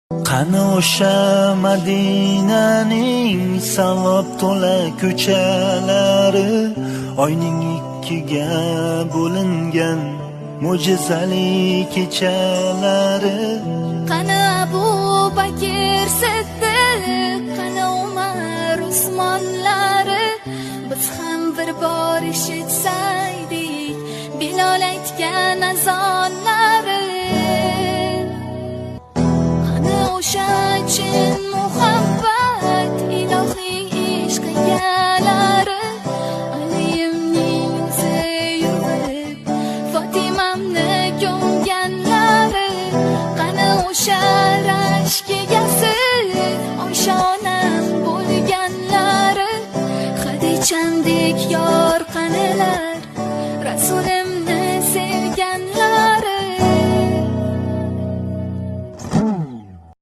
Qani o'sha Madinaning savob to'la ko'chalari, oyning ikkiga bo'lingan mo'jizali kechalari. Qani Abu Bakr Siddiq, qani Umar Usmonlari, biz ham bir bor eshitsaydik Bilol aytgan azonlari. Qani o'sha chin muhabbat